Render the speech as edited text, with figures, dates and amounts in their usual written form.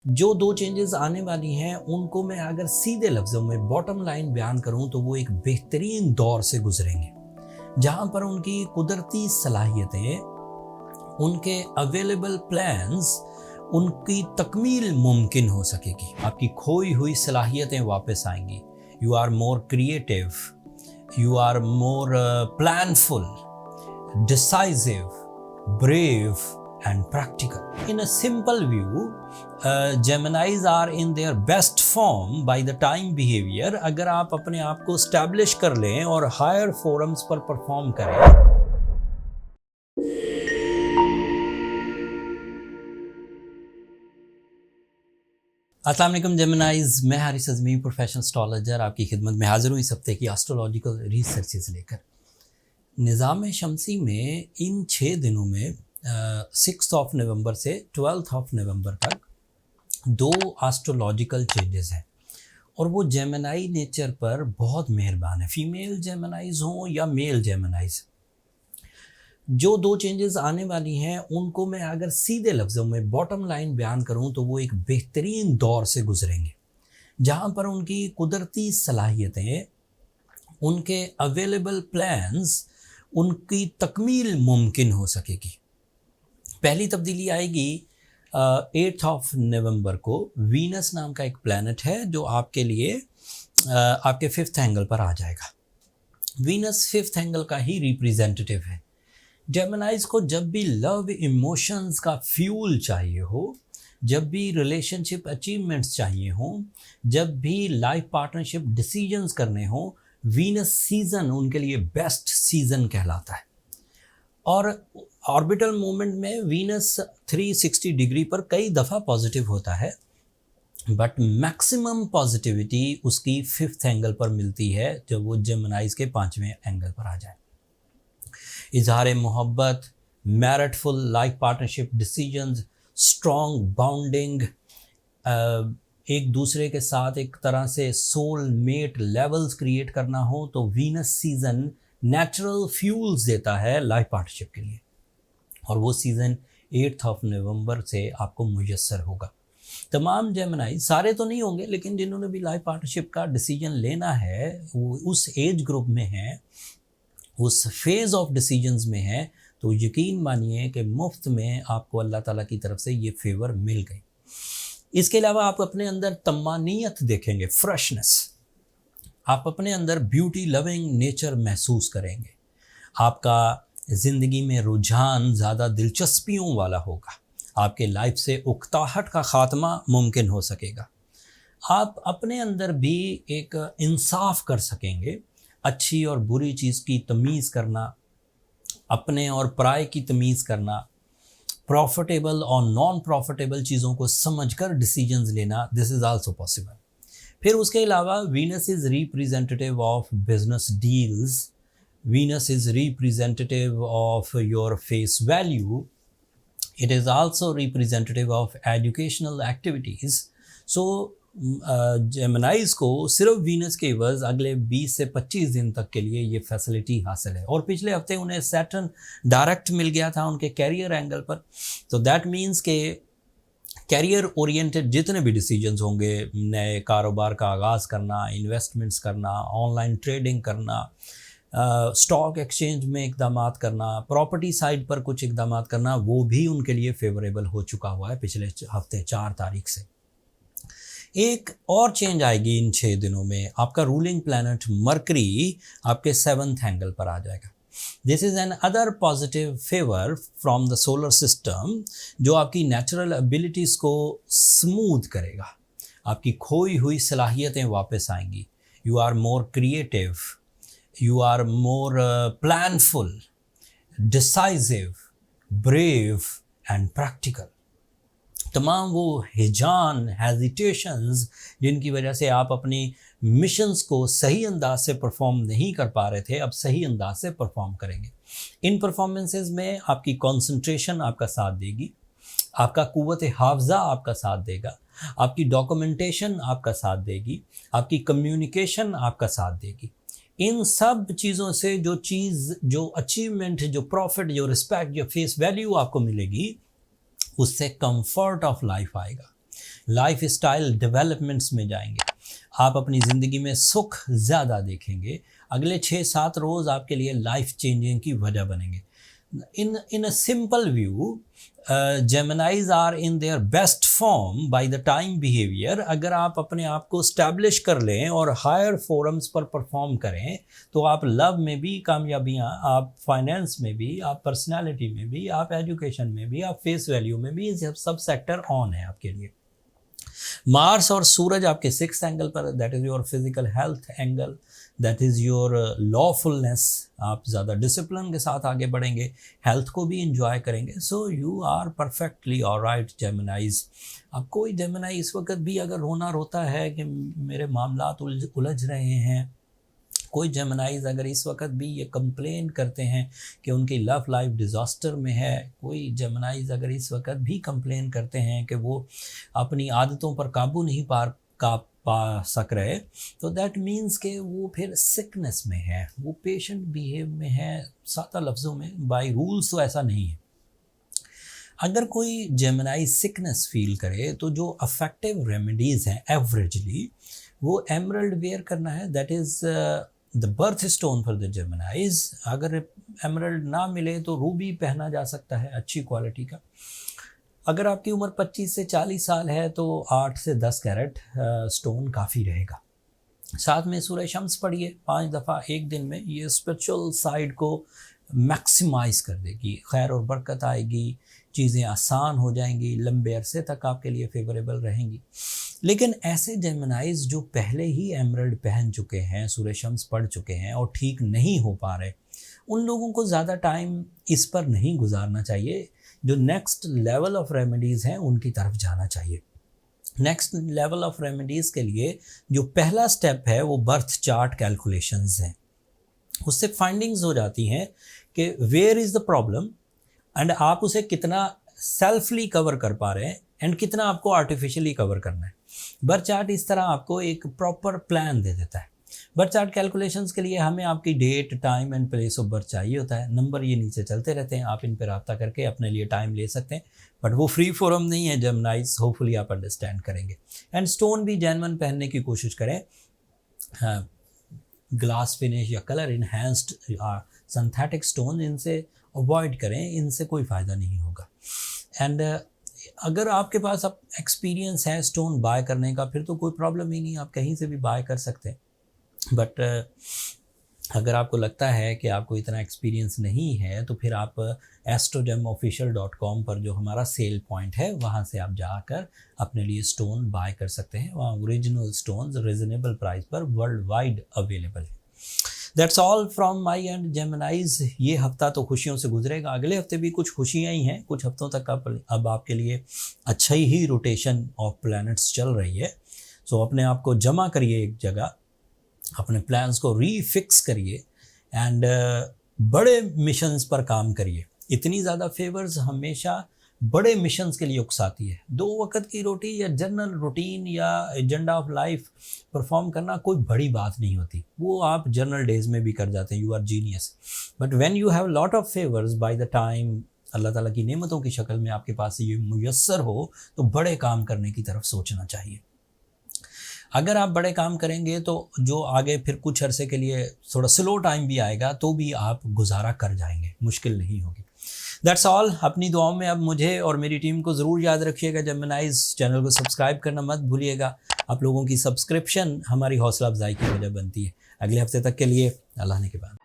जो दो चेंजेस आने वाली हैं उनको मैं अगर सीधे लफ्ज़ों में बॉटम लाइन बयान करूं तो वो एक बेहतरीन दौर से गुजरेंगे जहां पर उनकी कुदरती सलाहियतें, उनके अवेलेबल प्लान्स, उनकी तकमील मुमकिन हो सकेगी। आपकी खोई हुई सलाहियतें वापस आएंगी। You are more creative, you are more planful, decisive, brave, and practical. In a simple view, Geminis are in their best form by the time behavior. अगर आप अपने आप को establish कर लें और higher forums पर perform करें। अस्सलाम वालेकुम जेमिनाइज, मैं हारिस अज़मी प्रोफेशनल एस्ट्रोलॉजर आपकी खिदमत में हाजिर हूँ इस हफ्ते की एस्ट्रोलॉजिकल रिसर्चेस लेकर। निज़ाम शमसी में इन 6 दिनों में 6 नवंबर से 12 नवंबर तक 2 एस्ट्रोलॉजिकल चेंजेस हैं और वो जेमिनाई नेचर पर बहुत मेहरबान है। फीमेल जेमिनाइज हों या मेल जेमिनाइज, जो 2 चेंजेस आने वाली हैं उनको मैं अगर सीधे लफ्ज़ों में बॉटम लाइन बयान करूं तो वो एक बेहतरीन दौर से गुजरेंगे जहां पर उनकी कुदरती सलाहियतें, उनके अवेलेबल प्लान्स, उनकी तकमील मुमकिन हो सकेगी। पहली तब्दीली आएगी 8 नवंबर को। वीनस नाम का एक प्लैनेट है जो आपके लिए आपके 5th एंगल पर आ जाएगा। वीनस 5th एंगल का ही रिप्रेजेंटेटिव है। जेमिनाइज को जब भी लव इमोशंस का फ्यूल चाहिए हो, जब भी रिलेशनशिप अचीवमेंट्स चाहिए हो, जब भी लाइफ पार्टनरशिप डिसीजंस करने हो, वीनस सीजन उनके लिए बेस्ट सीजन कहलाता है। और ऑर्बिटल मूवमेंट में वीनस 360 डिग्री पर कई दफ़ा पॉजिटिव होता है, बट मैक्सिमम पॉजिटिविटी उसकी 5th एंगल पर मिलती है जब वो जेमिनाइज के 5वें एंगल पर आ जाए। इजहार मोहब्बत, meritful life partnership decisions, strong bonding, एक दूसरे के साथ एक तरह से सोल मेट लेवल्स क्रिएट करना हो तो वीनस सीजन नेचुरल फ्यूल्स देता है लाइफ पार्टनरशिप के लिए, और वो सीज़न 8 नवंबर से आपको मुयस्सर होगा। तमाम जेमिनाई, सारे तो नहीं होंगे लेकिन जिन्होंने भी लाइफ पार्टनरशिप का डिसीजन लेना है वो उस एज ग्रुप में है, उस फेज़ ऑफ डिसीजंस में है, तो यकीन मानिए कि मुफ्त में आपको अल्लाह ताला की तरफ से ये फेवर मिल गई। इसके अलावा आप अपने अंदर तमानियत देखेंगे, फ्रेशनेस, आप अपने अंदर ब्यूटी लविंग नेचर महसूस करेंगे। आपका ज़िंदगी में रुझान ज़्यादा दिलचस्पियों वाला होगा। आपके लाइफ से उकताहट का ख़ात्मा मुमकिन हो सकेगा। आप अपने अंदर भी एक इंसाफ कर सकेंगे, अच्छी और बुरी चीज़ की तमीज़ करना, अपने और पराये की तमीज़ करना, प्रॉफिटेबल और नॉन प्रॉफिटेबल चीज़ों को समझकर डिसीजंस लेना, दिस इज़ आल्सो पॉसिबल। फिर उसके अलावा Venus is representative of business deals, Venus is representative of your face value, it is also representative of educational activities. सो जेमिनाइज को सिर्फ वीनस के एवज अगले 20 से 25 दिन तक के लिए ये फैसिलिटी हासिल है। और पिछले हफ्ते उन्हें सैटर्न डायरेक्ट मिल गया था उनके कैरियर एंगल पर, तो दैट मीन्स के कैरियर ओरिएंटेड जितने भी डिसीजंस होंगे, नए कारोबार का आगाज़ करना, इन्वेस्टमेंट्स करना, ऑनलाइन ट्रेडिंग करना, स्टॉक एक्सचेंज में इक़दामात करना, प्रॉपर्टी साइड पर कुछ इक़दामात करना, वो भी उनके लिए फेवरेबल हो चुका हुआ है पिछले हफ्ते 4 तारीख से। एक और चेंज आएगी इन 6 दिनों में। आपका रूलिंग प्लैनेट मरकरी आपके 7th एंगल पर आ जाएगा। This is an other positive favour from the solar system जो आपकी नेचुरल एबिलिटीज़ को स्मूथ करेगा। आपकी खोई हुई सलाहियतें वापस आएंगी। You are more creative, you are more planful, decisive, brave and practical. तमाम वो हिजान, हेजिटेशंस जिनकी वजह से आप अपनी मिशंस को सही अंदाज से परफॉर्म नहीं कर पा रहे थे, अब सही अंदाज से परफॉर्म करेंगे। इन परफॉर्मेंसेस में आपकी कंसंट्रेशन आपका साथ देगी, आपका कुव्वत हाफ़ज़ा आपका साथ देगा, आपकी डॉक्यूमेंटेशन आपका साथ देगी, आपकी कम्युनिकेशन आपका साथ देगी। इन सब चीज़ों से जो चीज़, जो अचीवमेंट, जो प्रॉफिट, जो रिस्पेक्ट, जो फेस वैल्यू आपको मिलेगी, उससे कंफर्ट ऑफ लाइफ आएगा। लाइफ स्टाइल डेवलपमेंट्स में जाएंगे, आप अपनी ज़िंदगी में सुख ज़्यादा देखेंगे। अगले 6-7 रोज़ आपके लिए लाइफ चेंजिंग की वजह बनेंगे। In a simple view, Geminis are in their best form by the time behavior। अगर आप अपने आप को स्टैब्लिश कर लें और हायर फोरम्स पर परफॉर्म करें तो आप लव में भी कामयाबियाँ, आप फाइनेंस में भी, आप पर्सनालिटी में भी, आप एजुकेशन में भी, आप फेस वैल्यू में भी, ये सब सेक्टर ऑन है आपके लिए। मार्स और सूरज आपके 6th एंगल पर, that is your physical health angle, that is your lawfulness. आप ज़्यादा डिसिप्लिन के साथ आगे बढ़ेंगे, हेल्थ को भी इंजॉय करेंगे। So you are perfectly alright geminise. अब कोई जेमिनाई इस वक्त भी अगर रोता है कि मेरे मामलात उलझ रहे हैं, कोई जेमिनाइज अगर इस वक्त भी ये कंप्लेन करते हैं कि उनकी लव लाइफ डिज़ास्टर में है, कोई जेमिनाइज अगर इस वक्त भी कंप्लेन करते हैं कि वो अपनी आदतों पर काबू नहीं पा सक रहे, तो दैट मीन्स कि वो फिर सिकनेस में है, वो पेशेंट बिहेव में है। सादा लफ्ज़ों में, बाय रूल्स तो ऐसा नहीं है। अगर कोई जेमिनाई सिकनेस फील करे तो जो अफेक्टिव रेमेडीज़ हैं एवरेजली, वो एमरल्ड वेयर करना है, that is the birth stone for the जेमिनाइज। अगर एमरल्ड ना मिले तो रूबी पहना जा सकता है अच्छी क्वालिटी का। अगर आपकी उम्र 25 से 40 साल है तो 8 से 10 कैरेट स्टोन काफ़ी रहेगा। साथ में सूरह शम्स पढ़िए 5 दफ़ा एक दिन में, ये स्पिरिचुअल साइड को मैक्सिमाइज कर देगी, खैर और बरकत आएगी, चीज़ें आसान हो जाएंगी, लंबे अरसे तक आपके लिए फेवरेबल रहेंगी। लेकिन ऐसे जेमिनाइज जो पहले ही एमरल्ड पहन चुके हैं, सूरह शम्स पढ़ चुके हैं और ठीक नहीं हो पा रहे, उन लोगों को ज़्यादा टाइम इस पर नहीं गुजारना चाहिए। जो नेक्स्ट लेवल ऑफ रेमेडीज़ हैं उनकी तरफ जाना चाहिए। नेक्स्ट लेवल ऑफ रेमेडीज़ के लिए जो पहला स्टेप है वो बर्थ चार्ट कैलकुलेशंस हैं। उससे फाइंडिंग्स हो जाती हैं कि where is the problem and आप उसे कितना सेल्फली कवर कर पा रहे हैं एंड कितना आपको आर्टिफिशियली कवर करना है। बर्थ चार्ट इस तरह आपको एक प्रॉपर प्लान दे देता है। बर्थ चार्ट कैलकुलेशंस के लिए हमें आपकी date, time and place of birth चाहिए होता है। नंबर ये नीचे चलते रहते हैं, आप इन पर रब्ता करके अपने लिए टाइम ले सकते हैं, बट वो फ्री फोरम नहीं है जेमिनाइज, होपफुली आप अंडरस्टैंड करेंगे। एंड स्टोन भी जेन्युइन पहनने की कोशिश करें। हाँ, ग्लास फिनिश या कलर इन्हेंस्ड सिंथेटिक स्टोन, इनसे अवॉइड करें, इनसे कोई फ़ायदा नहीं होगा। एंड अगर आपके पास अब एक्सपीरियंस है स्टोन बाय करने का, फिर तो कोई प्रॉब्लम ही नहीं, आप कहीं से भी बाय कर सकते हैं। बट अगर आपको लगता है कि आपको इतना एक्सपीरियंस नहीं है, तो फिर आप astrogemofficial.com पर जो हमारा सेल पॉइंट है वहाँ से आप जाकर अपने लिए स्टोन बाय कर सकते हैं। वहाँ ओरिजिनल स्टोन्स रिजनेबल प्राइस पर वर्ल्ड वाइड अवेलेबल है। That's all from my and जेमिनाइज। ये हफ्ता तो खुशियों से गुजरेगा, अगले हफ्ते भी कुछ खुशियाँ ही हैं, कुछ हफ्तों तक अब आपके लिए अच्छा ही रोटेशन ऑफ प्लैनेट्स चल रही है। सो अपने आप को जमा करिए एक जगह, अपने प्लान्स को रीफिक्स करिए एंड बड़े मिशंस पर काम करिए। इतनी ज़्यादा फेवर्स हमेशा बड़े मिशंस के लिए उकसाती है। 2 वक्त की रोटी या जनरल रूटीन या एजेंडा ऑफ लाइफ परफॉर्म करना कोई बड़ी बात नहीं होती, वो आप जनरल डेज में भी कर जाते हैं, you are genius. But when you have lot of favours, by the time Allah ताला की नेमतों की शक्ल में आपके पास ये मुयस्सर हो, तो बड़े काम करने की तरफ सोचना चाहिए। अगर आप बड़े काम करेंगे तो जो आगे फिर कुछ अरसे के लिए थोड़ा स्लो टाइम भी आएगा तो भी आप गुजारा कर जाएंगे, मुश्किल नहीं होगी। That's all. अपनी दुआओं में अब मुझे और मेरी टीम को ज़रूर याद रखिएगा। जेमिनाइज चैनल को सब्सक्राइब करना मत भूलिएगा। आप लोगों की सब्सक्रिप्शन हमारी हौसला अफजाई की वजह बनती है। अगले हफ्ते तक के लिए अल्लाह ने के बाद।